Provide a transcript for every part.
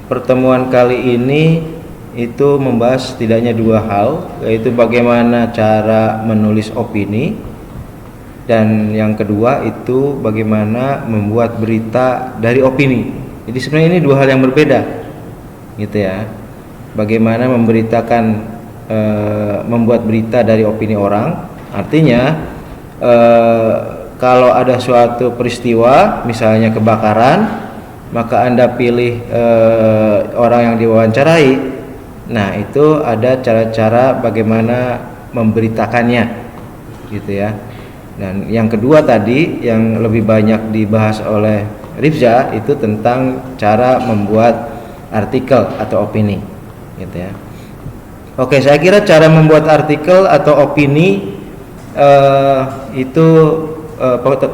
pertemuan kali ini itu membahas setidaknya dua hal, yaitu bagaimana cara menulis opini, dan yang kedua itu bagaimana membuat berita dari opini. Jadi sebenarnya ini dua hal yang berbeda, gitu ya. Bagaimana membuat berita dari opini orang, artinya kalau ada suatu peristiwa, misalnya kebakaran, maka Anda pilih orang yang diwawancarai. Nah, itu ada cara-cara bagaimana memberitakannya, gitu ya. Dan yang kedua tadi yang lebih banyak dibahas oleh Rifza itu tentang cara membuat artikel atau opini, gitu ya. Oke, saya kira cara membuat artikel atau opini itu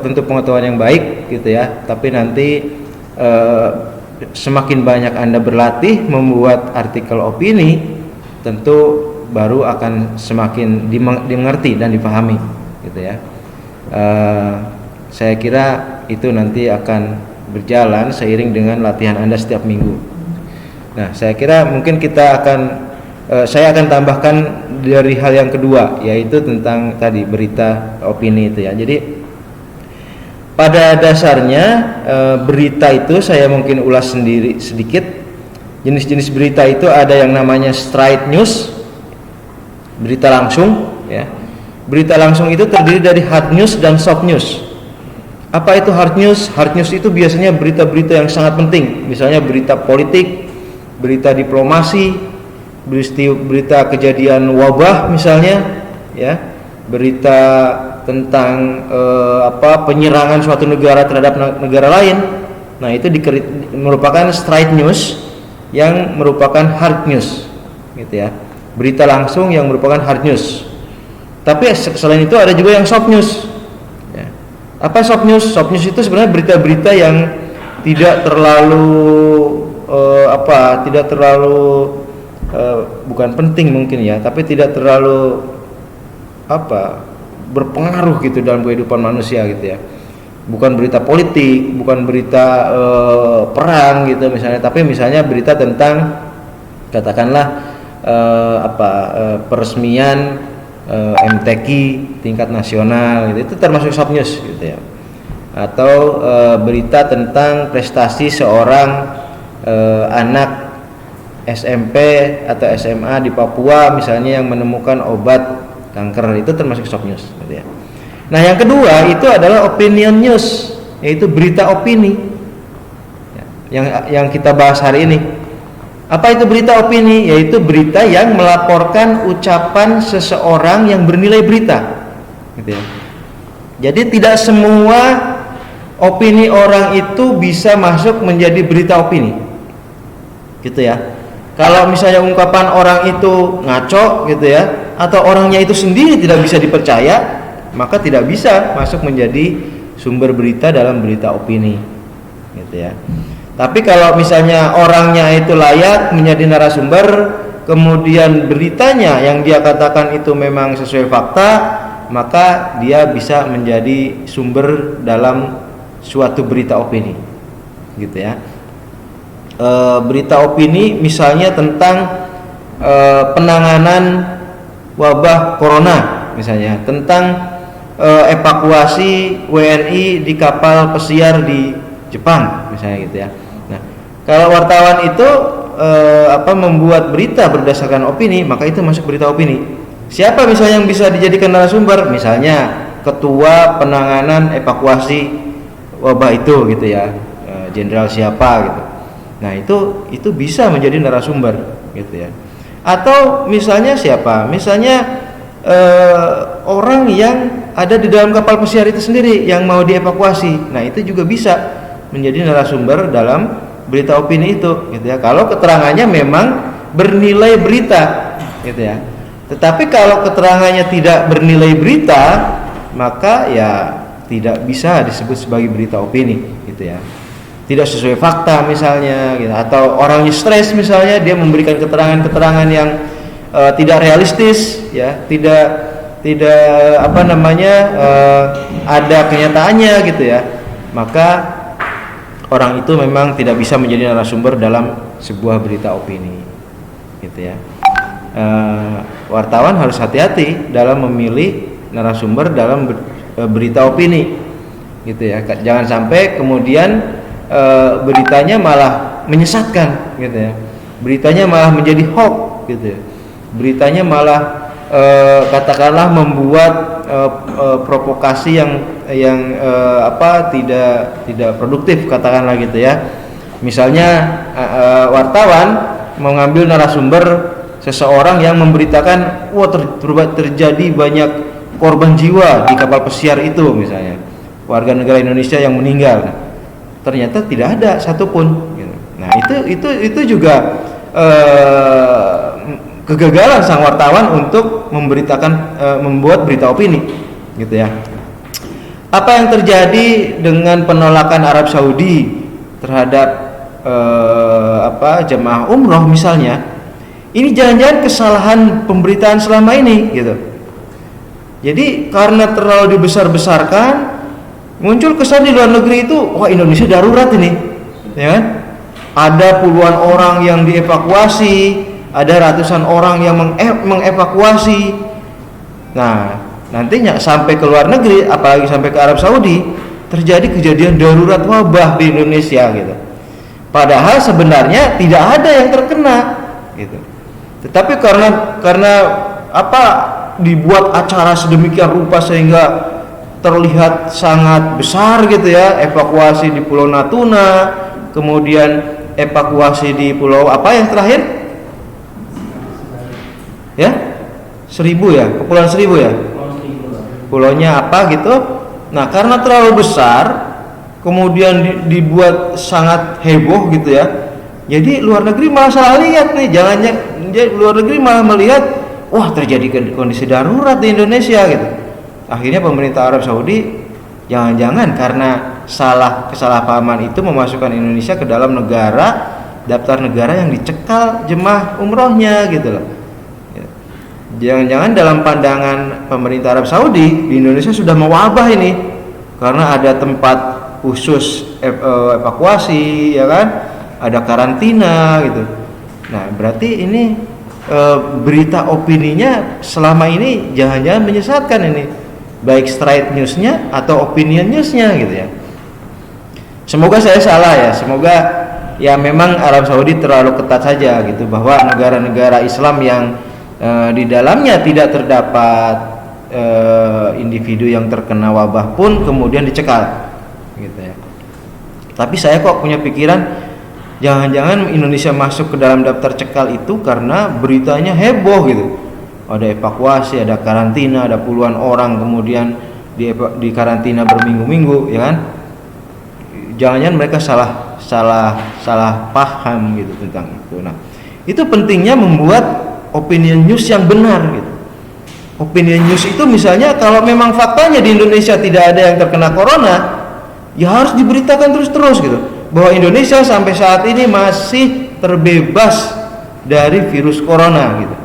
tentu pengetahuan yang baik, gitu ya. Tapi nanti semakin banyak Anda berlatih membuat artikel opini, tentu baru akan semakin dimengerti dan dipahami, gitu ya. Saya kira itu nanti akan berjalan seiring dengan latihan Anda setiap minggu. Nah, saya kira mungkin saya akan tambahkan dari hal yang kedua, yaitu tentang tadi berita opini itu ya. Jadi pada dasarnya berita itu saya mungkin ulas sendiri sedikit. Jenis-jenis berita itu ada yang namanya straight news, berita langsung ya. Berita langsung itu terdiri dari hard news dan soft news. Apa itu hard news? Hard news itu biasanya berita-berita yang sangat penting, misalnya berita politik, berita diplomasi, berita kejadian wabah misalnya ya, berita tentang penyerangan suatu negara terhadap negara lain. Nah, itu merupakan straight news yang merupakan hard news, gitu ya. Berita langsung yang merupakan hard news. Tapi selain itu ada juga yang soft news ya. Apa soft news? Soft news itu sebenarnya berita-berita yang tidak terlalu bukan penting mungkin ya, tapi tidak terlalu berpengaruh gitu dalam kehidupan manusia, gitu ya. Bukan berita politik, bukan berita perang gitu misalnya, tapi misalnya berita tentang katakanlah peresmian MTQ tingkat nasional gitu, itu termasuk soft news gitu ya. Atau berita tentang prestasi seorang anak SMP atau SMA di Papua misalnya yang menemukan obat kanker, itu termasuk soft news, gitu ya. Nah, yang kedua itu adalah opinion news, yaitu berita opini yang kita bahas hari ini. Apa itu berita opini? Yaitu berita yang melaporkan ucapan seseorang yang bernilai berita, gitu ya. Jadi tidak semua opini orang itu bisa masuk menjadi berita opini, gitu ya. Kalau misalnya ungkapan orang itu ngaco, gitu ya, atau orangnya itu sendiri tidak bisa dipercaya, maka tidak bisa masuk menjadi sumber berita dalam berita opini, gitu ya. Tapi kalau misalnya orangnya itu layak menjadi narasumber, kemudian beritanya yang dia katakan itu memang sesuai fakta, maka dia bisa menjadi sumber dalam suatu berita opini, gitu ya. Berita opini misalnya tentang penanganan wabah corona, misalnya tentang evakuasi WNI di kapal pesiar di Jepang, misalnya gitu ya. Nah, kalau wartawan itu membuat berita berdasarkan opini, maka itu masuk berita opini. Siapa misalnya yang bisa dijadikan narasumber? Misalnya ketua penanganan evakuasi wabah itu, gitu ya, jenderal siapa gitu. Nah, itu bisa menjadi narasumber, gitu ya. Atau misalnya siapa? Misalnya orang yang ada di dalam kapal pesiar itu sendiri yang mau dievakuasi. Nah, itu juga bisa menjadi narasumber dalam berita opini itu, gitu ya. Kalau keterangannya memang bernilai berita, gitu ya. Tetapi kalau keterangannya tidak bernilai berita, maka ya tidak bisa disebut sebagai berita opini, gitu ya. Tidak sesuai fakta misalnya, gitu. Atau orangnya stres misalnya, dia memberikan keterangan-keterangan yang tidak realistis, ya, tidak ada kenyataannya, gitu ya. Maka orang itu memang tidak bisa menjadi narasumber dalam sebuah berita opini, gitu ya. Wartawan harus hati-hati dalam memilih narasumber dalam berita opini, gitu ya. Jangan sampai kemudian beritanya malah menyesatkan, gitu ya. Beritanya malah menjadi hoax, gitu ya. Beritanya malah katakanlah membuat provokasi yang tidak produktif, katakanlah gitu ya. Misalnya wartawan mengambil narasumber seseorang yang memberitakan terjadi banyak korban jiwa di kapal pesiar itu, misalnya warga negara Indonesia yang meninggal. Ternyata tidak ada satupun, gitu. Nah itu juga kegagalan sang wartawan untuk membuat berita opini, gitu ya. Apa yang terjadi dengan penolakan Arab Saudi terhadap jemaah umroh misalnya, ini jangan-jangan kesalahan pemberitaan selama ini, gitu. Jadi karena terlalu dibesar-besarkan, muncul kesan di luar negeri itu, wah Indonesia darurat ini, ya kan? Ada puluhan orang yang dievakuasi, ada ratusan orang yang mengevakuasi. Nah, nantinya sampai ke luar negeri, apalagi sampai ke Arab Saudi, terjadi kejadian darurat wabah di Indonesia, gitu. Padahal sebenarnya tidak ada yang terkena, gitu. Tetapi karena dibuat acara sedemikian rupa sehingga terlihat sangat besar, gitu ya, evakuasi di Pulau Natuna, kemudian evakuasi di pulau apa yang terakhir? Ya, Seribu ya, Kepulauan Seribu ya. Pulaunya apa gitu. Nah, karena terlalu besar, kemudian dibuat sangat heboh, gitu ya. Jadi luar negeri malah salah lihat nih, luar negeri malah melihat, wah terjadi kondisi darurat di Indonesia, gitu. Akhirnya pemerintah Arab Saudi jangan-jangan karena kesalahpahaman itu memasukkan Indonesia ke dalam daftar negara yang dicekal jemaah umrohnya, gitu loh. Jangan-jangan dalam pandangan pemerintah Arab Saudi di Indonesia sudah mewabah ini karena ada tempat khusus evakuasi, ya kan? Ada karantina, gitu. Nah, berarti ini berita opininya selama ini jangan-jangan menyesatkan ini, baik straight newsnya atau opinion newsnya, gitu ya. Semoga saya salah ya, semoga ya memang Arab Saudi terlalu ketat saja, gitu, bahwa negara-negara Islam yang di dalamnya tidak terdapat individu yang terkena wabah pun kemudian dicekal, gitu ya. Tapi saya kok punya pikiran, jangan-jangan Indonesia masuk ke dalam daftar cekal itu karena beritanya heboh, gitu. Ada evakuasi, ada karantina, ada puluhan orang kemudian di karantina berminggu-minggu, ya kan? Jangan-jangan mereka salah paham, gitu, tentang itu. Nah, itu pentingnya membuat opinion news yang benar, gitu. Opinion news itu misalnya kalau memang faktanya di Indonesia tidak ada yang terkena corona, ya harus diberitakan terus-terus, gitu, bahwa Indonesia sampai saat ini masih terbebas dari virus corona, gitu.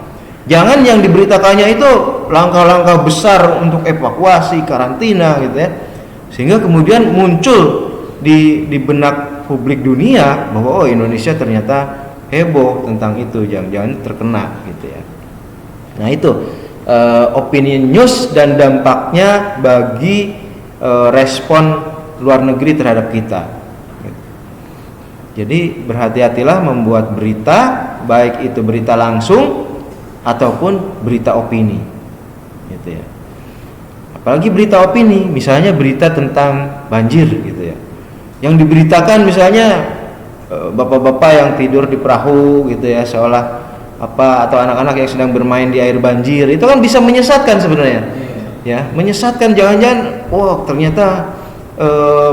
Jangan yang diberitakannya itu langkah-langkah besar untuk evakuasi, karantina, gitu ya. Sehingga kemudian muncul di benak publik dunia bahwa Indonesia ternyata heboh tentang itu, jangan-jangan terkena, gitu ya. Nah, itu opinion news dan dampaknya bagi respon luar negeri terhadap kita. Jadi berhati-hatilah membuat berita, baik itu berita langsung ataupun berita opini, gitu ya. Apalagi berita opini, misalnya berita tentang banjir, gitu ya. Yang diberitakan misalnya bapak-bapak yang tidur di perahu, gitu ya, seolah atau anak-anak yang sedang bermain di air banjir, itu kan bisa menyesatkan sebenarnya, ya, menyesatkan. Jangan-jangan, ternyata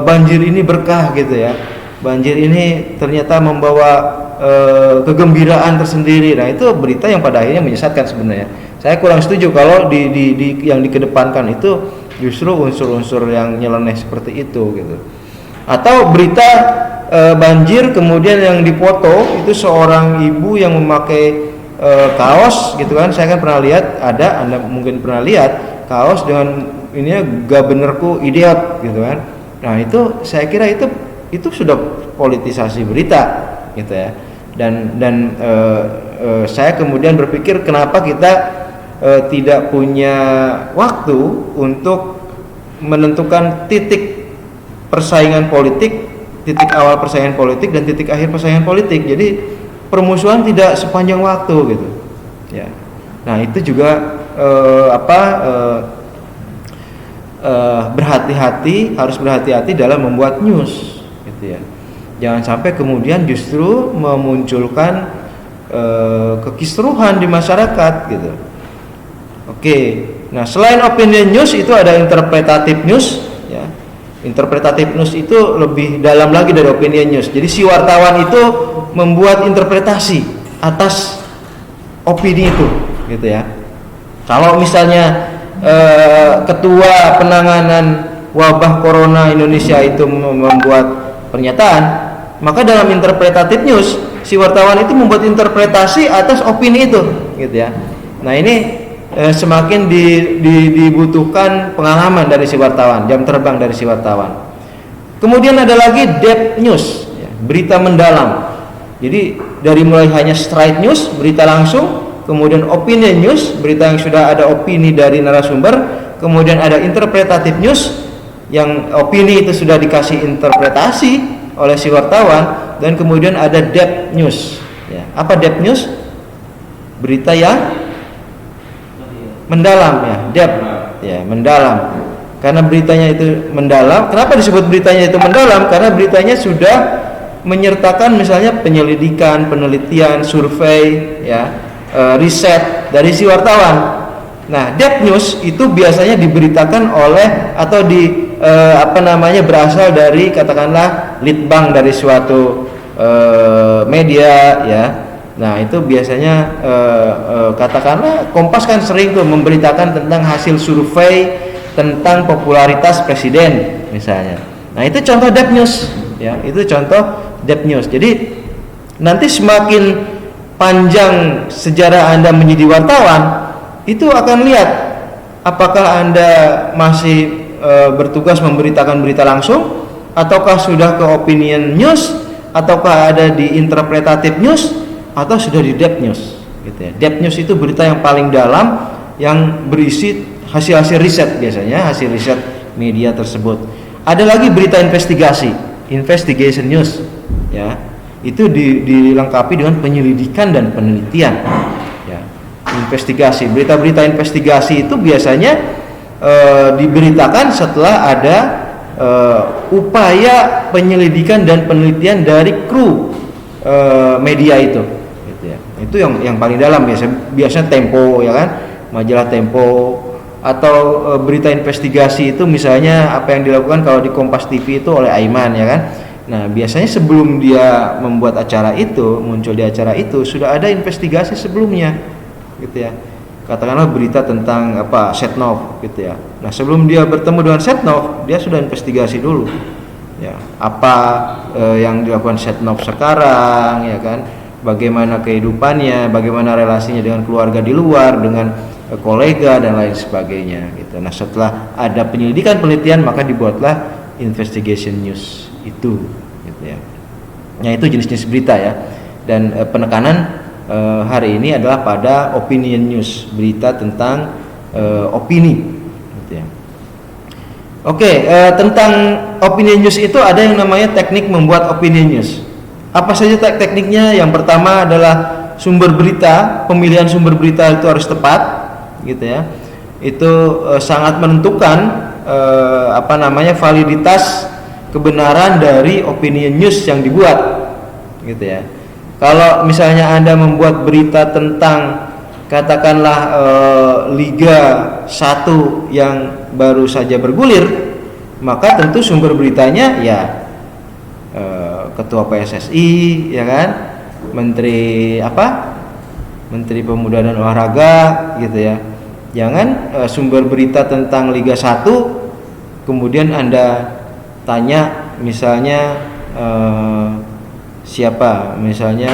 banjir ini berkah, gitu ya. Banjir ini ternyata membawa kegembiraan tersendiri. Nah, itu berita yang pada akhirnya menyesatkan sebenarnya. Saya kurang setuju kalau yang dikedepankan itu justru unsur-unsur yang nyeleneh seperti itu, gitu. Atau berita banjir kemudian yang dipoto itu seorang ibu yang memakai kaos, gitu kan. Saya kan pernah lihat, Anda mungkin pernah lihat kaos dengan ini, "Gak benerku idiot", gitu kan. Nah, itu saya kira itu itu sudah politisasi berita gitu ya. Dan saya kemudian berpikir kenapa kita tidak punya waktu untuk menentukan titik persaingan politik, titik awal persaingan politik dan titik akhir persaingan politik. Jadi permusuhan tidak sepanjang waktu gitu ya. Nah itu juga harus berhati-hati dalam membuat news gitu ya. Jangan sampai kemudian justru memunculkan kekisruhan di masyarakat gitu. Oke. Nah, selain opinion news itu ada interpretative news ya. Interpretative news itu lebih dalam lagi dari opinion news. Jadi si wartawan itu membuat interpretasi atas opini itu gitu ya. Kalau misalnya ketua penanganan wabah corona Indonesia itu membuat pernyataan, maka dalam interpretative news si wartawan itu membuat interpretasi atas opini itu gitu ya. Nah ini semakin dibutuhkan pengalaman dari si wartawan, jam terbang dari si wartawan. Kemudian ada lagi depth news ya, berita mendalam. Jadi dari mulai hanya straight news, berita langsung, kemudian opinion news, berita yang sudah ada opini dari narasumber, kemudian ada interpretative news yang opini itu sudah dikasih interpretasi oleh si wartawan, dan kemudian ada depth news ya. Apa depth news? Berita yang mendalam ya, depth ya, mendalam. Karena beritanya itu mendalam. Kenapa disebut beritanya itu mendalam? Karena beritanya sudah menyertakan misalnya penyelidikan, penelitian, survei ya, riset dari si wartawan. Nah, depth news itu biasanya diberitakan oleh atau berasal dari katakanlah litbang dari suatu media ya. Nah, itu biasanya katakanlah Kompas kan sering tuh memberitakan tentang hasil survei tentang popularitas presiden misalnya. Nah, itu contoh depth news ya, itu contoh depth news. Jadi nanti semakin panjang sejarah Anda menjadi wartawan, itu akan lihat apakah Anda masih bertugas memberitakan berita langsung, ataukah sudah ke opinion news, ataukah ada di interpretative news, atau sudah di depth news gitu ya. Depth news itu berita yang paling dalam yang berisi hasil-hasil riset, biasanya hasil riset media tersebut. Ada lagi berita investigasi, investigation news ya. Itu dilengkapi dengan penyelidikan dan penelitian ya. Investigasi, berita-berita investigasi itu biasanya diberitakan setelah ada upaya penyelidikan dan penelitian dari kru media itu gitu ya. Itu yang paling dalam biasanya Tempo ya kan, majalah Tempo. Atau berita investigasi itu misalnya apa yang dilakukan kalau di Kompas TV itu oleh Aiman ya kan. Nah, biasanya sebelum dia membuat acara itu, muncul di acara itu sudah ada investigasi sebelumnya gitu ya. Katakanlah berita tentang Setnov gitu ya. Nah, sebelum dia bertemu dengan Setnov, dia sudah investigasi dulu ya, apa yang dilakukan Setnov sekarang ya kan, bagaimana kehidupannya, bagaimana relasinya dengan keluarga di luar, dengan kolega dan lain sebagainya gitu. Nah, setelah ada penyelidikan penelitian, maka dibuatlah investigation news itu gitu ya. Nah, itu jenis-jenis berita ya. Dan penekanan hari ini adalah pada opinion news, berita tentang opini gitu ya. Oke, tentang opinion news itu ada yang namanya teknik membuat opinion news. Apa saja tekniknya? Yang pertama adalah sumber berita, pemilihan sumber berita itu harus tepat gitu ya. Itu sangat menentukan validitas kebenaran dari opinion news yang dibuat gitu ya. Kalau misalnya Anda membuat berita tentang katakanlah Liga 1 yang baru saja bergulir, maka tentu sumber beritanya ya ketua PSSI ya kan, Menteri Pemuda dan Olahraga gitu ya. Jangan sumber berita tentang Liga 1 kemudian Anda tanya misalnya siapa, misalnya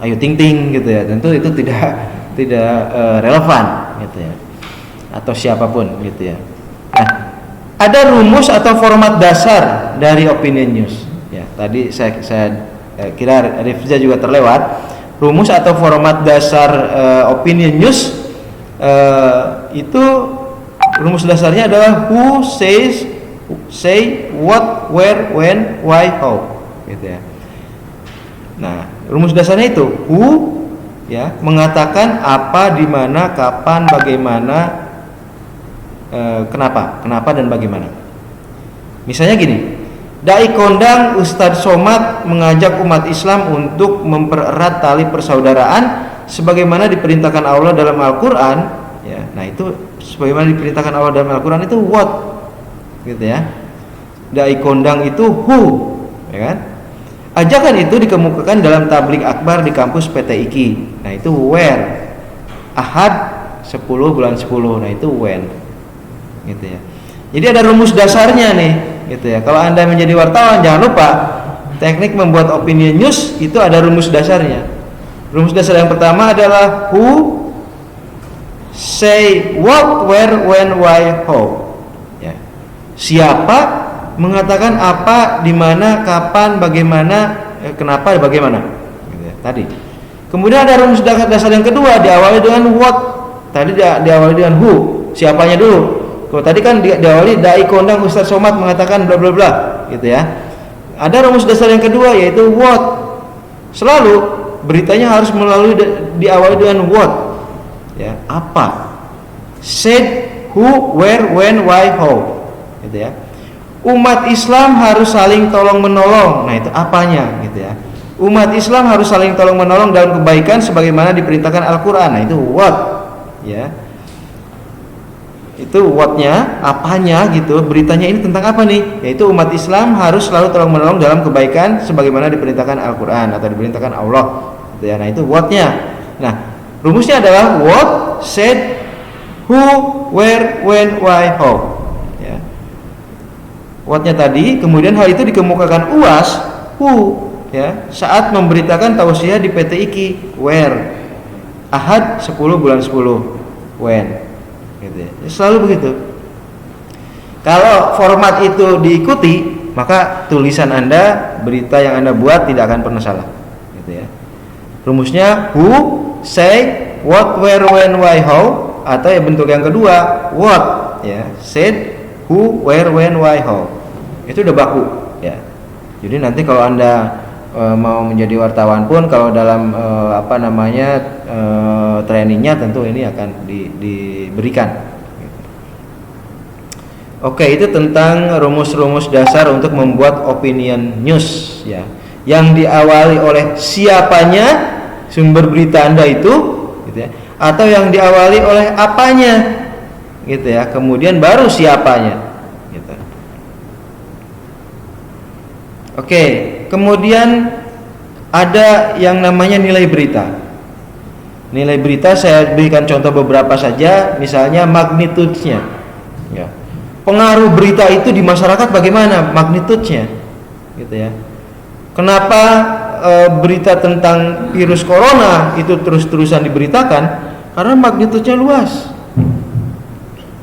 Ayu Ting Ting gitu ya. Tentu itu tidak relevan gitu ya. Atau siapapun gitu ya. Nah, ada rumus atau format dasar dari opinion news. Ya, tadi saya kira Rifza juga terlewat. Rumus atau format dasar opinion news itu rumus dasarnya adalah who says, say, what, where, when, why, how, gitu ya. Nah, rumus dasarnya itu who, ya, mengatakan apa, di mana, kapan, bagaimana, kenapa dan bagaimana. Misalnya gini, dai kondang Ustadz Somad mengajak umat Islam untuk mempererat tali persaudaraan sebagaimana diperintahkan Allah dalam Al-Quran. Ya, nah itu sebagaimana diperintahkan Allah dalam Al-Quran itu what, gitu ya. Dai kondang itu who, ya kan? Ajakan itu dikemukakan dalam tablik akbar di kampus PT IKI. Nah itu where. Ahad 10 bulan 10. Nah itu when, gitu ya. Jadi ada rumus dasarnya nih, gitu ya. Kalau Anda menjadi wartawan, jangan lupa teknik membuat opinion news itu ada rumus dasarnya. Rumus dasar yang pertama adalah who, say, what, where, when, why, how. Ya. Siapa mengatakan apa, di mana, kapan, bagaimana, kenapa, bagaimana. Gitu ya, tadi. Kemudian ada rumus dasar yang kedua, diawali dengan what. Tadi diawali dengan who, siapanya dulu. Kalau tadi kan diawali dai kondang Ustadz Somad mengatakan bla bla bla, gitu ya. Ada rumus dasar yang kedua yaitu what. Selalu beritanya harus diawali dengan what. Ya, apa. Said, who, where, when, why, how. Gitu ya. Umat Islam harus saling tolong menolong. Nah, itu apanya, gitu ya. Umat Islam harus saling tolong menolong dalam kebaikan sebagaimana diperintahkan Al-Qur'an. Nah, itu what. Ya. Itu what-nya, apanya gitu. Beritanya ini tentang apa nih? Yaitu umat Islam harus selalu tolong menolong dalam kebaikan sebagaimana diperintahkan Al-Qur'an atau diperintahkan Allah. Gitu ya. Nah, itu what-nya. Nah, rumusnya adalah what, said, who, where, when, why, how. Ya. What-nya tadi, kemudian hal itu dikemukakan UAS, who, ya, saat memberitakan tausiah di PT IKI, where. Ahad 10 bulan 10, when. Gitu ya. Selalu begitu. Kalau format itu diikuti, maka tulisan Anda, berita yang Anda buat tidak akan pernah salah. Gitu ya. Rumusnya who, say, what, where, when, why, how, atau ya bentuk yang kedua what, ya, said, who, where, when, why, how. Itu udah baku, ya. Jadi nanti kalau Anda mau menjadi wartawan pun, kalau dalam trainingnya tentu ini akan diberikan. Oke, itu tentang rumus-rumus dasar untuk membuat opinion news, ya, yang diawali oleh siapanya sumber berita Anda itu, gitu ya, atau yang diawali oleh apanya, gitu ya, kemudian baru siapanya, gitu. Oke, kemudian ada yang namanya nilai berita. Nilai berita saya berikan contoh beberapa saja, misalnya magnitude-nya. Ya. Pengaruh berita itu di masyarakat bagaimana magnitude-nya, gitu ya. Kenapa berita tentang virus corona itu terus-terusan diberitakan? Karena magnitude-nya luas.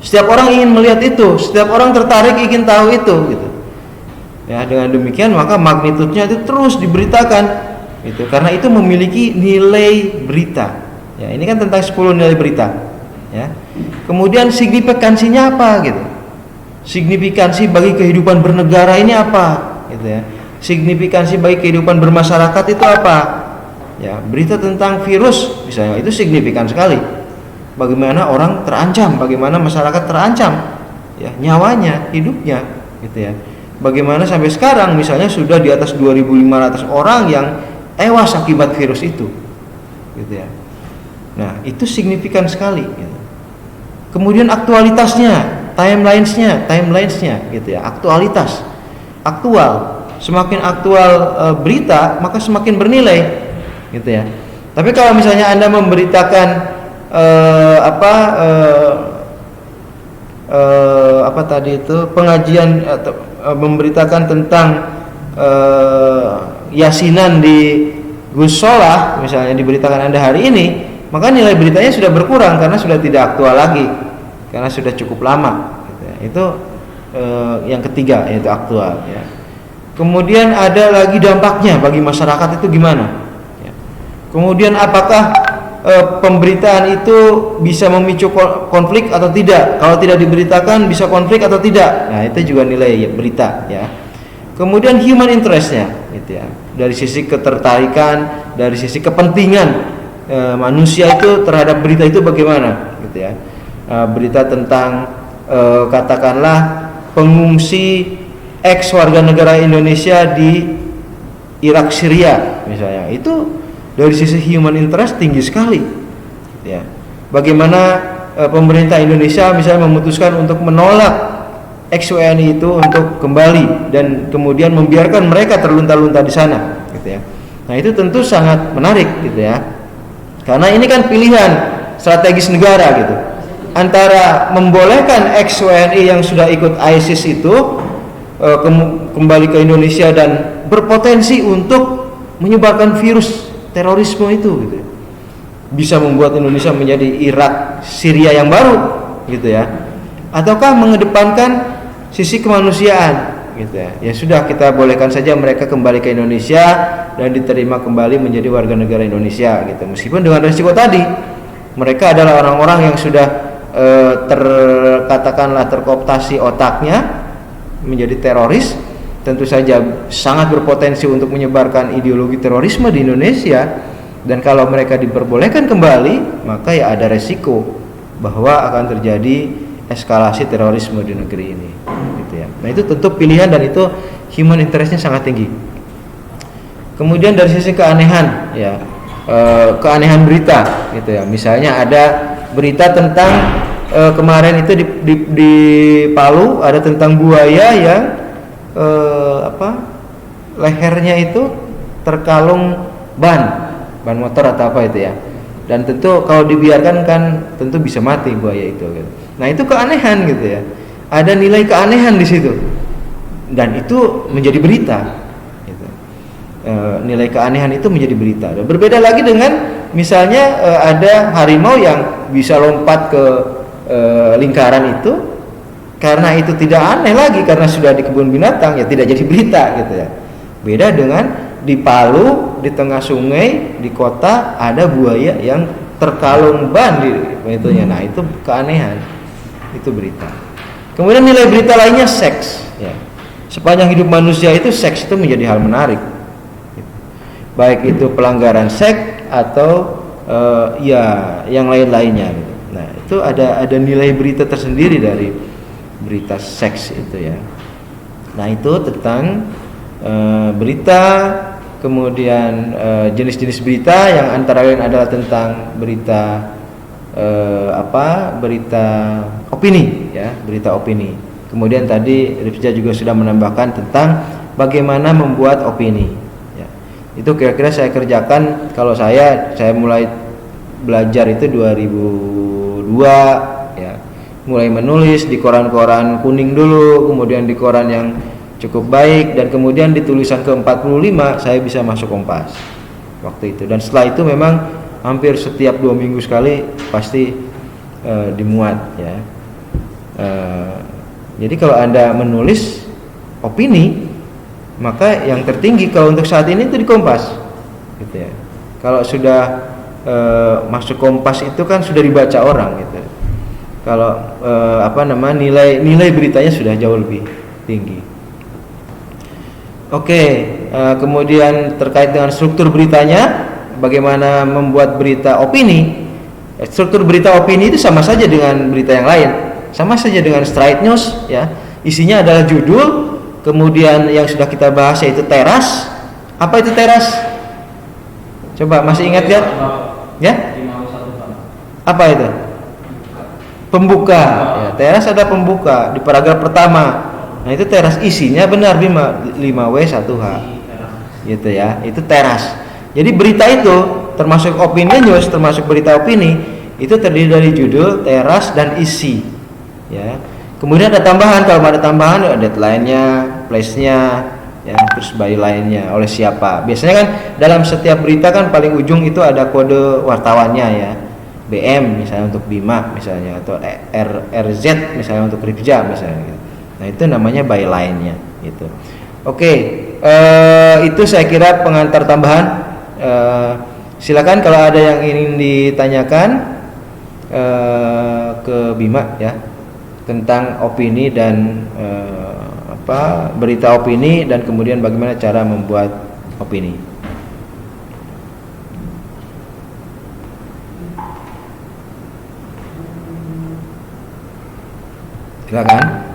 Setiap orang ingin melihat itu, setiap orang tertarik ingin tahu itu, gitu. Ya, dengan demikian maka magnitude-nya itu terus diberitakan, gitu. Karena itu memiliki nilai berita. Ya, ini kan tentang 10 nilai berita. Ya. Kemudian signifikansinya apa, gitu. Signifikansi bagi kehidupan bernegara ini apa, gitu ya. Signifikansi bagi kehidupan bermasyarakat itu apa? Ya, berita tentang virus misalnya itu signifikan sekali. Bagaimana orang terancam, bagaimana masyarakat terancam, ya, nyawanya, hidupnya, gitu ya. Bagaimana sampai sekarang misalnya sudah di atas 2.500 orang yang tewas akibat virus itu, gitu ya. Nah, itu signifikan sekali, gitu. Kemudian aktualitasnya, timelines-nya, gitu ya. Aktualitas, aktual. Semakin aktual berita, maka semakin bernilai, gitu ya. Tapi kalau misalnya Anda memberitakan pengajian atau memberitakan tentang yasinan di Gus Solah, misalnya diberitakan Anda hari ini, maka nilai beritanya sudah berkurang karena sudah tidak aktual lagi, karena sudah cukup lama, gitu ya. Itu yang ketiga yaitu aktual ya. Kemudian ada lagi dampaknya bagi masyarakat itu gimana ya. Kemudian apakah pemberitaan itu bisa memicu konflik atau tidak? Kalau tidak diberitakan bisa konflik atau tidak? Nah, itu juga nilai ya, berita ya. Kemudian human interestnya gitu ya. Dari sisi ketertarikan, dari sisi kepentingan manusia itu terhadap berita itu bagaimana gitu ya. Berita tentang katakanlah pengungsi ex warga negara Indonesia di Irak, Syria misalnya, itu dari sisi human interest tinggi sekali ya. Bagaimana pemerintah Indonesia misalnya memutuskan untuk menolak ex WNI itu untuk kembali dan kemudian membiarkan mereka terlunta-lunta di sana gitu ya. Nah, itu tentu sangat menarik gitu ya. Karena ini kan pilihan strategis negara gitu. Antara membolehkan ex WNI yang sudah ikut ISIS itu kembali ke Indonesia dan berpotensi untuk menyebarkan virus terorisme itu gitu. Bisa membuat Indonesia menjadi Irak, Syria yang baru gitu ya. Ataukah mengedepankan sisi kemanusiaan gitu ya. Ya sudah, kita bolehkan saja mereka kembali ke Indonesia dan diterima kembali menjadi warga negara Indonesia gitu. Meskipun dengan resiko tadi, mereka adalah orang-orang yang sudah katakanlah terkooptasi otaknya menjadi teroris, tentu saja sangat berpotensi untuk menyebarkan ideologi terorisme di Indonesia. Dan kalau mereka diperbolehkan kembali, maka ya ada resiko bahwa akan terjadi eskalasi terorisme di negeri ini gitu ya. Nah, itu tentu pilihan dan itu human interestnya sangat tinggi. Kemudian dari sisi keanehan ya, keanehan berita gitu ya. Misalnya ada berita tentang kemarin itu di Palu ada tentang buaya yang lehernya itu terkalung ban motor atau apa itu ya. Dan tentu kalau dibiarkan kan tentu bisa mati buaya itu gitu. Nah, itu keanehan gitu ya. Ada nilai keanehan di situ. Dan itu menjadi berita gitu. Nilai keanehan itu menjadi berita. Dan berbeda lagi dengan misalnya ada harimau yang bisa lompat ke lingkaran itu, karena itu tidak aneh lagi karena sudah di kebun binatang, ya tidak jadi berita gitu ya. Beda dengan di Palu, di tengah sungai, di kota ada buaya yang terkalung ban di itunya. Nah, itu keanehan, itu berita. Kemudian nilai berita lainnya seks ya. Sepanjang hidup manusia itu seks itu menjadi hal menarik, baik itu pelanggaran seks atau ya yang lain-lainnya gitu. Nah, itu ada nilai berita tersendiri dari berita seks itu ya. Nah, itu tentang berita. Kemudian jenis-jenis berita yang antara lain adalah tentang berita berita opini ya, berita opini. Kemudian tadi Rifja juga sudah menambahkan tentang bagaimana membuat opini ya. Itu kira-kira saya kerjakan kalau saya mulai belajar itu 2002 ya. Mulai menulis di koran-koran kuning dulu, kemudian di koran yang cukup baik, dan kemudian di tulisan ke-45 saya bisa masuk Kompas waktu itu. Dan setelah itu memang hampir setiap 2 minggu sekali pasti dimuat ya. Jadi kalau Anda menulis opini, maka yang tertinggi kalau untuk saat ini itu di Kompas gitu ya. Kalau sudah masuk Kompas itu kan sudah dibaca orang gitu. Kalau nilai beritanya sudah jauh lebih tinggi. Oke, kemudian terkait dengan struktur beritanya, bagaimana membuat berita opini. Struktur berita opini itu sama saja dengan berita yang lain, sama saja dengan straight news ya. Isinya adalah judul, kemudian yang sudah kita bahas yaitu teras. Apa itu teras? Coba masih ingat kan? Ya? Apa itu? Pembuka ya, teras ada pembuka di paragraf pertama. Nah, itu teras, isinya benar 5W1H gitu ya, itu teras. Jadi berita itu termasuk opini news, termasuk berita opini, itu terdiri dari judul, teras, dan isi ya. Kemudian ada tambahan, kalau ada tambahan ada deadline-nya, place-nya ya, terus byline-nya oleh siapa. Biasanya kan dalam setiap berita kan paling ujung itu ada kode wartawannya ya, BM misalnya untuk Bima misalnya, atau RZ misalnya untuk Rifja misalnya gitu. Nah itu namanya byline-nya gitu. Oke, itu saya kira pengantar tambahan. Silakan kalau ada yang ingin ditanyakan ke Bima ya tentang opini dan berita opini dan kemudian bagaimana cara membuat opini. Silakan.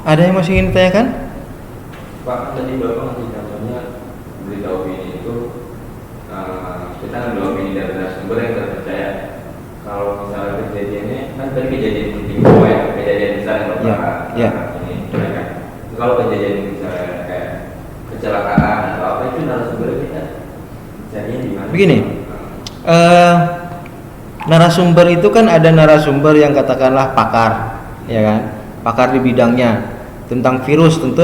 Ada yang masih ingin ditanyakan? Pak, tadi Bapak ngasih contohnya berita opini itu kita ngambil opini dari narasumber yang terpercaya. Kalau misalnya kejadiannya kan tadi kejadian di bawah ya, kejadian besar yang Bapak ini kan. Kalau kejadian misalnya kayak kecelakaan atau apa itu narasumber kita carinya di mana? Begini, narasumber itu kan ada narasumber yang katakanlah pakar, ya kan, pakar di bidangnya. Tentang virus tentu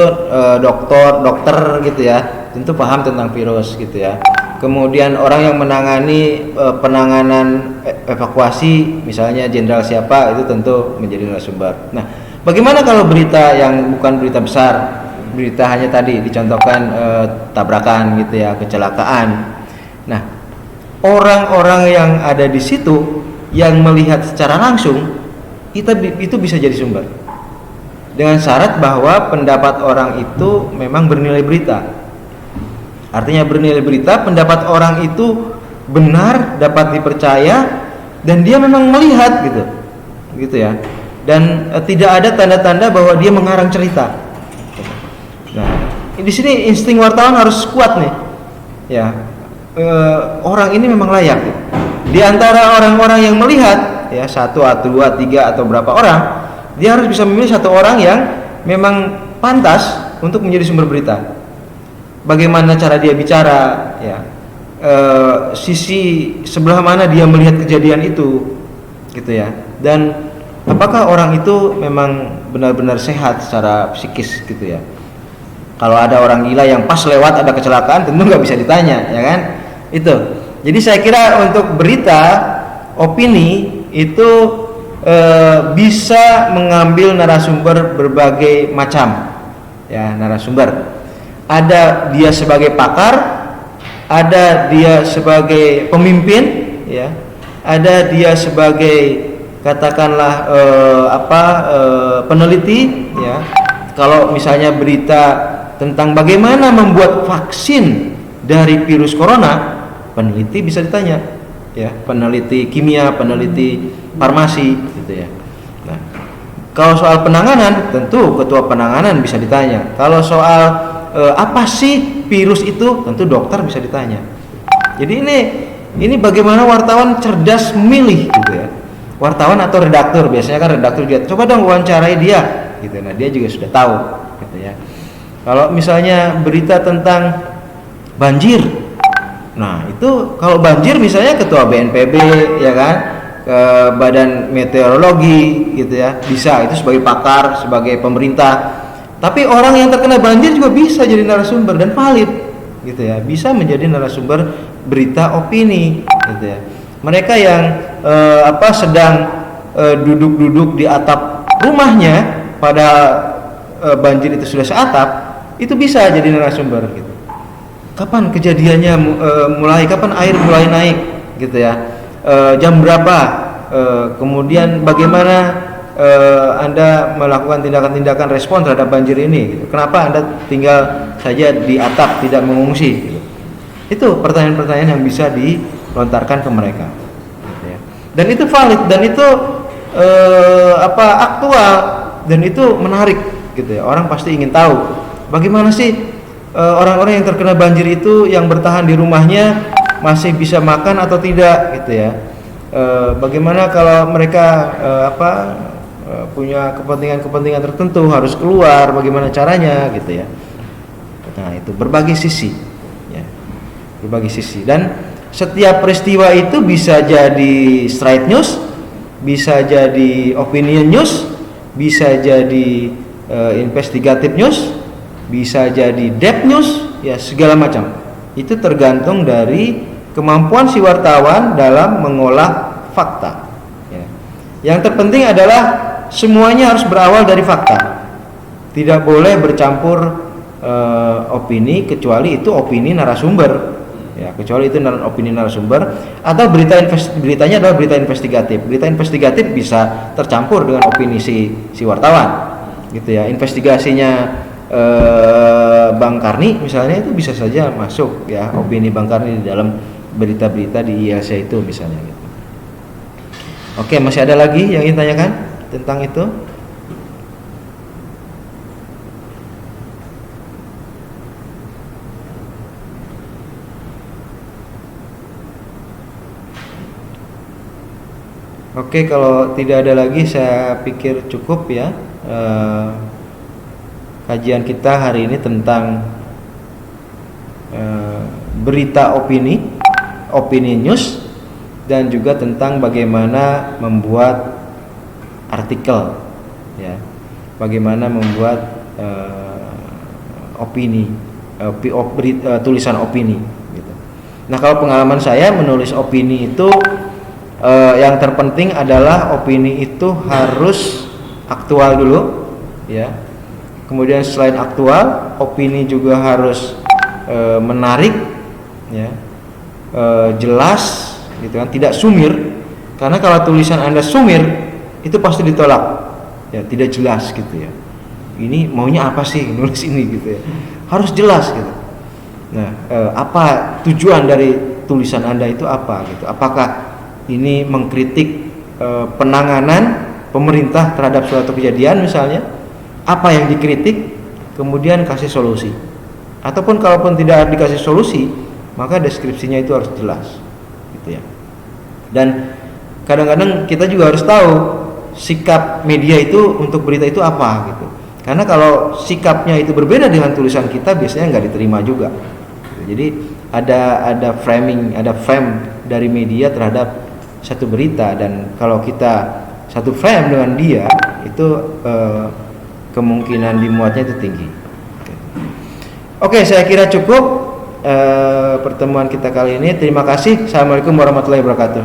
dokter gitu ya, tentu paham tentang virus gitu ya. Kemudian orang yang menangani penanganan evakuasi misalnya jenderal siapa itu tentu menjadi narasumber. Nah, bagaimana kalau berita yang bukan berita besar, berita hanya tadi dicontohkan tabrakan gitu ya, kecelakaan. Nah, orang-orang yang ada di situ yang melihat secara langsung itu bisa jadi sumber. Dengan syarat bahwa pendapat orang itu memang bernilai berita. Artinya bernilai berita, pendapat orang itu benar, dapat dipercaya, dan dia memang melihat gitu ya. Dan tidak ada tanda-tanda bahwa dia mengarang cerita. Nah, di sini insting wartawan harus kuat nih, ya. Orang ini memang layak. Gitu. Di antara orang-orang yang melihat, ya 1 atau 2, 3 atau berapa orang. Dia harus bisa memilih satu orang yang memang pantas untuk menjadi sumber berita. Bagaimana cara dia bicara, ya, sisi sebelah mana dia melihat kejadian itu, gitu ya. Dan apakah orang itu memang benar-benar sehat secara psikis, gitu ya. Kalau ada orang gila yang pas lewat ada kecelakaan, tentu nggak bisa ditanya, ya kan? Itu. Jadi saya kira untuk berita, opini itu bisa mengambil narasumber berbagai macam ya narasumber. Ada dia sebagai pakar, ada dia sebagai pemimpin ya, ada dia sebagai katakanlah peneliti ya. Kalau misalnya berita tentang bagaimana membuat vaksin dari virus corona, peneliti bisa ditanya ya, peneliti kimia, peneliti farmasi gitu ya. Nah, kalau soal penanganan tentu ketua penanganan bisa ditanya. Kalau soal apa sih virus itu, tentu dokter bisa ditanya. Jadi ini bagaimana wartawan cerdas memilih gitu ya. Wartawan atau redaktur, biasanya kan redaktur dia coba dong wawancarai dia gitu. Nah, dia juga sudah tahu gitu ya. Kalau misalnya berita tentang banjir, nah itu kalau banjir misalnya ketua BNPB ya kan, ke Badan Meteorologi gitu ya, bisa itu sebagai pakar, sebagai pemerintah. Tapi orang yang terkena banjir juga bisa jadi narasumber dan valid gitu ya, bisa menjadi narasumber berita opini gitu ya. Mereka yang sedang duduk-duduk di atap rumahnya pada banjir itu sudah seatap, itu bisa jadi narasumber gitu. Kapan kejadiannya mulai, kapan air mulai naik gitu ya, jam berapa, kemudian bagaimana Anda melakukan tindakan-tindakan respon terhadap banjir ini gitu. Kenapa Anda tinggal saja di atap tidak mengungsi gitu. Itu pertanyaan-pertanyaan yang bisa dilontarkan ke mereka gitu ya. Dan itu valid dan itu aktual dan itu menarik gitu ya. Orang pasti ingin tahu bagaimana sih orang-orang yang terkena banjir itu yang bertahan di rumahnya masih bisa makan atau tidak gitu ya. Bagaimana kalau mereka punya kepentingan tertentu harus keluar, bagaimana caranya gitu ya. Nah, itu berbagai sisi ya. Berbagai sisi dan setiap peristiwa itu bisa jadi straight news, bisa jadi opinion news, bisa jadi investigative news, bisa jadi depth news, ya segala macam. Itu tergantung dari kemampuan si wartawan dalam mengolah fakta. Ya. Yang terpenting adalah semuanya harus berawal dari fakta. Tidak boleh bercampur opini kecuali itu opini narasumber. Ya, kecuali itu opini narasumber atau beritanya adalah berita investigatif. Berita investigatif bisa tercampur dengan opini si wartawan. Gitu ya. Investigasinya Bang Karni misalnya itu bisa saja masuk ya opini Bang Karni di dalam berita-berita di ILC itu misalnya gitu. Oke, masih ada lagi yang ingin tanyakan tentang itu? Oke, kalau tidak ada lagi saya pikir cukup ya kajian kita hari ini tentang berita opini news, dan juga tentang bagaimana membuat artikel ya, bagaimana membuat tulisan opini gitu. Nah, kalau pengalaman saya menulis opini itu yang terpenting adalah opini itu harus aktual dulu ya. Kemudian selain aktual, opini juga harus menarik ya, jelas gitu kan, tidak sumir. Karena kalau tulisan Anda sumir itu pasti ditolak. Ya, tidak jelas gitu ya. Ini maunya apa sih nulis ini gitu ya. Harus jelas gitu. Nah, apa tujuan dari tulisan Anda itu apa gitu? Apakah ini mengkritik penanganan pemerintah terhadap suatu kejadian misalnya, apa yang dikritik, kemudian kasih solusi. Ataupun kalaupun tidak dikasih solusi, maka deskripsinya itu harus jelas gitu ya. Dan kadang-kadang kita juga harus tahu sikap media itu untuk berita itu apa gitu. Karena kalau sikapnya itu berbeda dengan tulisan kita, biasanya nggak diterima juga. Jadi ada framing, ada frame dari media terhadap satu berita, dan kalau kita satu frame dengan dia itu kemungkinan dimuatnya itu tinggi. Oke, saya kira cukup pertemuan kita kali ini. Terima kasih. Assalamualaikum warahmatullahi wabarakatuh.